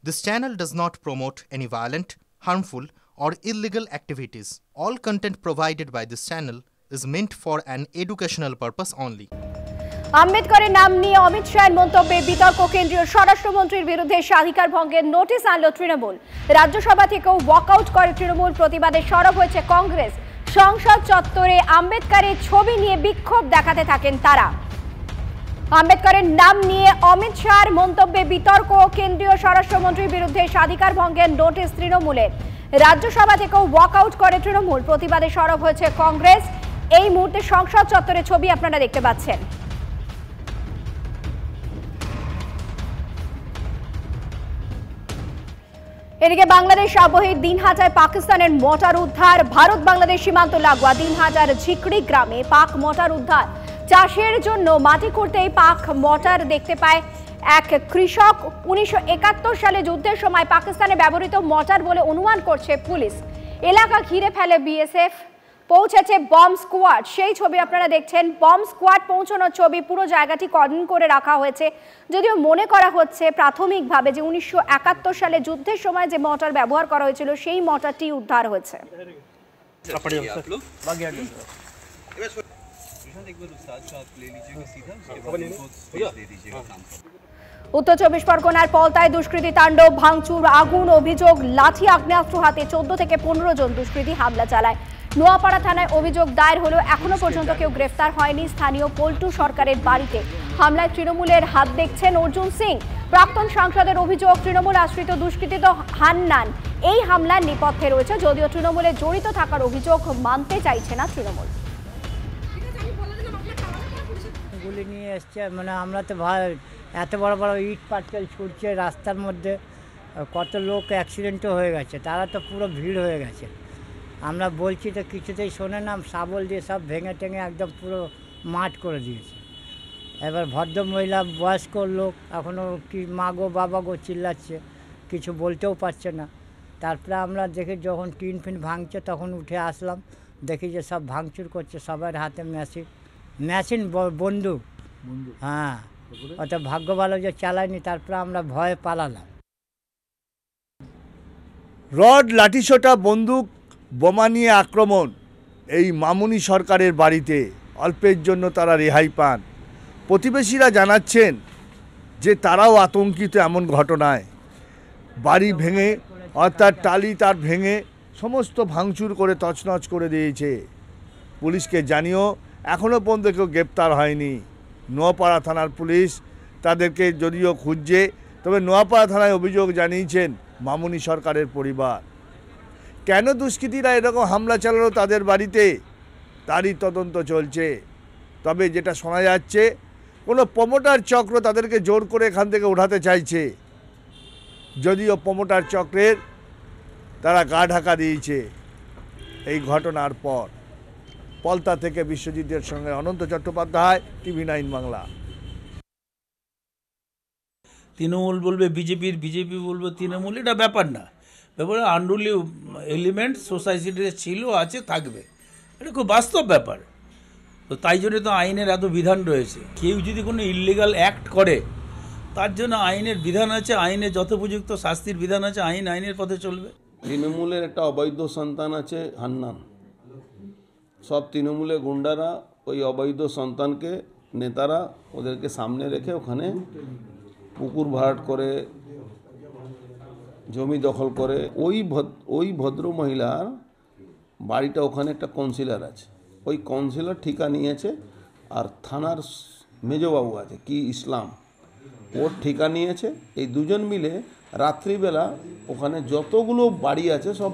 This channel does not promote any violent, harmful, or illegal activities. All content provided by this channel is meant for an educational purpose only. আম্বেদকরের নাম নিয়ে অমিত শাহের মন্তব্যে বিতর্ক কেন্দ্রীয় স্বরাষ্ট্রমন্ত্রীর বিরুদ্ধে স্বাধিকার ভঙ্গের নোটিশ আনল তৃণমূল রাজ্যসভা থেকেও ওয়াকআউট করে তৃণমূল প্রতিবাদে সরব হয়েছে কংগ্রেস সংসদ চত্বরে আম্বেদকরের ছবি নিয়ে বিক্ষোভ দেখাতে থাকেন তারা আম্বেদকরের নাম নিয়ে অমিত শাহের মন্তব্যে বিতর্ক কেন্দ্রীয় স্বরাষ্ট্রমন্ত্রীর বিরুদ্ধে স্বাধিকার ভঙ্গের নোটিশ তৃণমূলের রাজ্যসভা থেকেও ওয়াকআউট করে তৃণমূল প্রতিবাদে সরব হয়েছে কংগ্রেস এই মুহূর্তে সংসদ চত্বরে ছবি আপনারা দেখতে পাচ্ছেন এদিকে বাংলাদেশ আবহে দিনহাটায় পাকিস্তানের মোটর উদ্ধার ভারত বাংলাদেশ সীমান্ত লাগোয়া দিনহাটার ঝিকড়ি গ্রামে পাক মোটর উদ্ধার চাষের জন্য মাটি খুঁড়তেই পাক মোটর দেখতে পায় এক কৃষক 1971 সালে যুদ্ধের সময় পাকিস্তানে ব্যবহৃত মোটর বলে অনুমান করছে পুলিশ এলাকা ঘিরে ফেলে বিএসএফ পৌঁছেছে বম্ব স্কোয়াড সেই ছবি আপনারা দেখছেন বম্ব স্কোয়াড পৌঁছানোর ছবি পুরো জায়গাটি কর্ডন করে রাখা হয়েছে যদিও মনে করা হচ্ছে প্রাথমিকভাবে যে 1971 সালে যুদ্ধের সময় যে মোটর ব্যবহার করা হয়েছিল সেই মোটরটি উদ্ধার হয়েছে উত্তর চব্বিশ পরগনার পলতায় দুষ্কৃতী তাণ্ডব ভাঙচুর আগুন অভিযোগ লাঠি আগ্নেয়াস্ত্র হাতে 14 থেকে 15 জন দুষ্কৃতী হামলা চালায় নোয়াপাড়া থানায় অভিযোগ দায়ের হলেও এখনো পর্যন্ত কেউ গ্রেফতার হয়নি স্থানীয় পল্টু সরকারের বাড়িতে হামলায় তৃণমূলের হাত দেখছেন অর্জুন সিং প্রাক্তন সাংসদের অভিযোগ তৃণমূল আশ্রিত দুষ্কৃতী হান্নান এই হামলার নেপথ্যে রয়েছে যদিও তৃণমূলে জড়িত থাকার অভিযোগ মানতে চাইছে না তৃণমূল গুলি নিয়ে এসছে মানে আমরা তো এত বড় বড় ইট পাটকেল ছুটছে রাস্তার মধ্যে কত লোক অ্যাক্সিডেন্টও হয়ে গেছে তারা তো পুরো ভিড় হয়ে গেছে আমরা বলছি তো কিছুতেই শোনে না শাবল দিয়ে সব ভেঙে টেঙে একদম পুরো মাঠ করে দিয়েছে এবার ভদ্রমহিলা বয়স্ক লোক এখনও কি মা গো বাবা গো চিল্লাচ্ছে কিছু বলতেও পারছে না তারপরে আমরা দেখি যখন টিন ফিন ভাঙছে তখন উঠে আসলাম দেখি যে সব ভাঙচুর করছে সবার হাতে মেশিন বন্দুক হ্যাঁ অত ভাগ্য ভালো যে চালায়নি তারপরে আমরা ভয়ে পালালাম রড লাঠিসোঁটা বন্দুক বোমা নিয়ে আক্রমণ এই মামুনি সরকারের বাড়িতে অল্পের জন্য তারা রেহাই পান প্রতিবেশীরা জানাচ্ছেন যে তারাও আতঙ্কিত এমন ঘটনায় বাড়ি ভেঙে অর্থাৎ টালি তার ভেঙে সমস্ত ভাঙচুর করে তছনছ করে দিয়েছে পুলিশকে জানিয়েও এখনও পর্যন্ত কেউ গ্রেপ্তার হয়নি নোয়াপাড়া থানার পুলিশ তাদেরকে যদিও খুঁজছে তবে নোয়াপাড়া থানায় অভিযোগ জানিয়েছেন মামুনি সরকারের পরিবার কেন দুষ্কৃতীরা এরকম হামলা চালালো তাদের বাড়িতে তারই তদন্ত চলছে তবে যেটা শোনা যাচ্ছে কোনো প্রমোটার চক্র তাদেরকে জোর করে এখান থেকে উঠাতে চাইছে যদিও প্রমোটার চক্রের তারা গা ঢাকা দিয়েছে এই ঘটনার পর পলতা থেকে বিশ্বজিতের সঙ্গে অনন্ত চট্টোপাধ্যায় টিভি 9 বাংলা তৃণমূল বলবে বিজেপি বলবে তৃণমূল এটা ব্যাপার না ব্যাপারে আনরুলি এলিমেন্ট সোসাইটিতে ছিল আছে থাকবে এটা খুব বাস্তব ব্যাপার তো তাই জন্য তো আইনের এত বিধান রয়েছে কেউ যদি কোনো ইললিগাল অ্যাক্ট করে তার জন্য আইনের বিধান আছে আইনের যথোপযুক্ত শাস্তির বিধান আছে আইনের পথে চলবে তৃণমূলের একটা অবৈধ সন্তান আছে হান্নান সব তৃণমূলের গুন্ডারা ওই অবৈধ সন্তানকে নেতারা ওদেরকে সামনে রেখে ওখানে পুকুর ভরাট করে জমি দখল করে ওই ভদ্র মহিলার বাড়িটা ওখানে একটা কাউন্সিলর আছে ওই কাউন্সিলর ঠিকা নিয়েছে আর থানার মেজবাবু আছে কি ইসলাম ওর ঠিকা নিয়েছে এই দুজন মিলে রাত্রিবেলা ওখানে যতগুলো বাড়ি আছে সব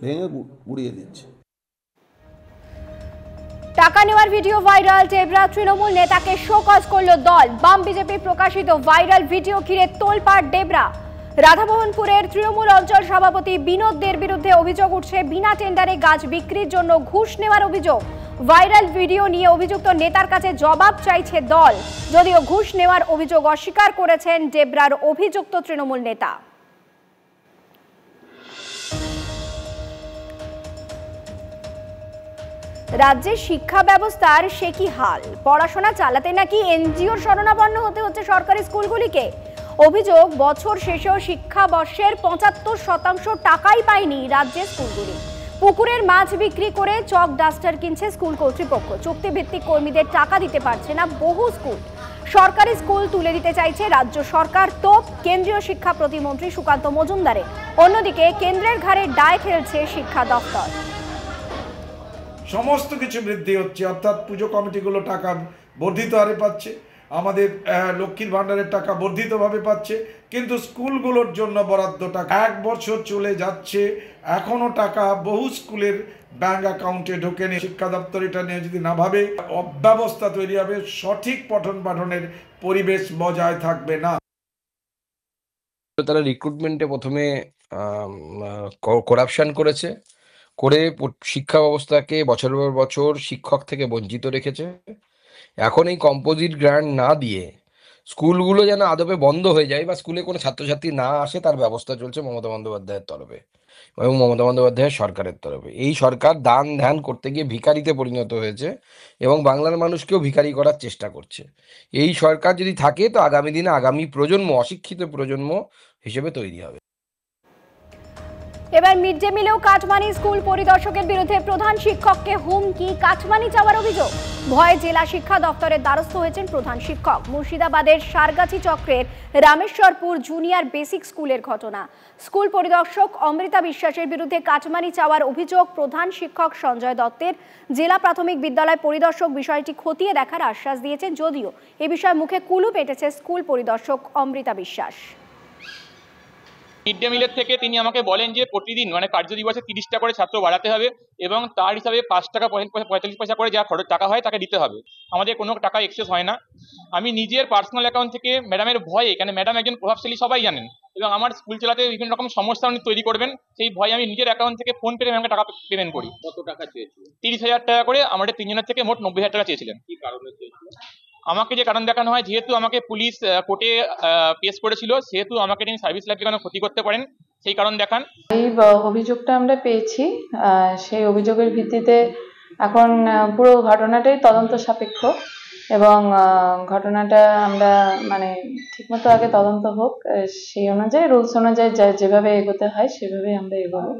ভেঙে গুড়িয়ে দিচ্ছে টাকা নেওয়ার ভিডিও ভাইরাল টেবরা তৃণমূল নেতাকে শোকজ করল দল বাম বিজেপি প্রকাশিত ভাইরাল ভিডিও ঘিরে তোলপাড় ডেবরা রাধামোহনপুরের তৃণমূল অঞ্চল সভাপতি বিনোদ দের বিরুদ্ধে অভিযোগ উঠছে বিনা টেন্ডারে গাছ বিক্রির জন্য ঘুষ নেওয়ার অভিযোগ ভাইরাল ভিডিও নিয়ে অভিযুক্ত নেতার কাছে জবাব চাইছে দল যদিও ঘুষ নেওয়ার অভিযোগ অস্বীকার করেছেন ডেবরার অভিযুক্ত তৃণমূল নেতা রাজ্যের শিক্ষা ব্যবস্থার সে কি হাল পড়াশোনা চালাতে নাকি এনজিওর শরণাপন্ন হতে হচ্ছে সরকারি স্কুলগুলিকে অভিযোগ, বছর শেষেও শিক্ষাবর্ষের ৭৫% টাকাই পায়নি রাজ্যের স্কুলগুলি। পুকুরের মাছ বিক্রি করে চক ডাস্টার কিনছে স্কুল কর্তৃপক্ষ। চুক্তিভিত্তিক কর্মীদের টাকা দিতে পারছে না বহু স্কুল। সরকারি স্কুল তুলে দিতে চাইছে রাজ্য সরকার, তোপ কেন্দ্রীয় শিক্ষা প্রতিমন্ত্রী সুকান্ত মজুমদারে। অন্যদিকে কেন্দ্রের ঘাড়ে দায় ঠেলছে শিক্ষা দপ্তর। সমস্ত কিছু বৃদ্ধি হচ্ছে, অর্থাৎ পুজো কমিটিগুলো টাকা বর্ধিত হারে পাচ্ছে, আমাদের লক্ষ্মীর ভাণ্ডারের টাকা বর্ধিতভাবে পাচ্ছে, কিন্তু স্কুলগুলোর জন্য বরাদ্দ টাকা 1 বছর চলে যাচ্ছে, এখনো টাকা বহু স্কুলের ব্যাংক অ্যাকাউন্টে ঢোকেনি। শিক্ষা দপ্তর এটা নিয়ে যদি না ভাবে, অব্যবস্থা তৈরি হবে, সঠিক পঠন পাঠনের পরিবেশ বজায় থাকবে না। তারা রিক্রুটমেন্টে প্রথমে করাপশন করেছে, করে শিক্ষা ব্যবস্থাকে বছরের পর বছর শিক্ষক থেকে বঞ্চিত রেখেছে। এখন এই কম্পোজিট গ্রান্ট না দিয়ে স্কুলগুলো যেন আদপে বন্ধ হয়ে যায় বা স্কুলে কোনো ছাত্রছাত্রী না আসে, তার ব্যবস্থা চলছে মমতা বন্দ্যোপাধ্যায়ের তরফে এবং মমতা বন্দ্যোপাধ্যায়ের সরকারের তরফে। এই সরকার দান ধ্যান করতে গিয়ে ভিখারিতে পরিণত হয়েছে এবং বাংলার মানুষকেও ভিখারি করার চেষ্টা করছে। এই সরকার যদি থাকে তো আগামী দিনে আগামী প্রজন্ম অশিক্ষিত প্রজন্ম হিসেবে তৈরি হবে। এবার মিড ডে মিলেও কাটমানি, স্কুল পরিদর্শকের বিরুদ্ধে প্রধান শিক্ষককে হুমকি, কাটমানি চাওয়ার অভিযোগ। ভয়ে জেলা শিক্ষা দপ্তরের দ্বারস্থ হয়েছেন প্রধান শিক্ষক। মুর্শিদাবাদের সারগাছি চক্রের রামেশ্বরপুর জুনিয়র বেসিক স্কুলের ঘটনা। স্কুল পরিদর্শক অমৃতা বিশ্বাসের বিরুদ্ধে কাটমানি চাওয়ার অভিযোগ প্রধান শিক্ষক সঞ্জয় দত্তের। জেলা প্রাথমিক বিদ্যালয় পরিদর্শক বিষয়টি খতিয়ে দেখার আশ্বাস দিয়েছেন, যদিও এ বিষয়ে মুখে কুলু পেটেছে স্কুল পরিদর্শক অমৃতা বিশ্বাস। মিড ডে মিলের থেকে তিনি আমাকে বলেন যে প্রতিদিন মানে কার্য দিবসে 30টা করে ছাত্র বাড়াতে হবে এবং তার হিসাবে 5 টাকা 45 পয়সা করে যা খরচ টাকা হয় তাকে দিতে হবে। আমাদের কোনো টাকা এক্সেস হয় না। আমি নিজের পার্সোনাল অ্যাকাউন্ট থেকে ম্যাডামের ভয়ে, কেন ম্যাডাম একজন প্রভাবশালী সবাই জানেন এবং আমার স্কুল চালাতে বিভিন্ন রকম সমস্যা উনি তৈরি করবেন, সেই ভয়ে আমি নিজের অ্যাকাউন্ট থেকে ফোন পে ম্যামকে টাকা পেমেন্ট করি। কত টাকা চেয়েছিলেন? 30,000 টাকা করে। আমাদের 3 জনের থেকে মোট 90,000 টাকা চেয়েছিলেন। কি কারণে চেয়েছিলেন? আমাকে যে কারণ দেখানো হয়, যেহেতু আমাকে পুলিশ কোর্টে পেশ করেছিল, সেহেতু আমাকে তিনি সার্ভিস লাইফে কোনো ক্ষতি করতে পারেন, সেই কারণ দেখান। এই অভিযোগটা আমরা পেয়েছি, সেই অভিযোগের ভিত্তিতে এখন পুরো ঘটনাটাই তদন্ত সাপেক্ষ এবং ঘটনাটা আমরা মানে ঠিকমতো আগে তদন্ত হোক, সেই অনুযায়ী রুলস অনুযায়ী যেভাবে এগোতে হয় সেভাবেই আমরা এগোবো।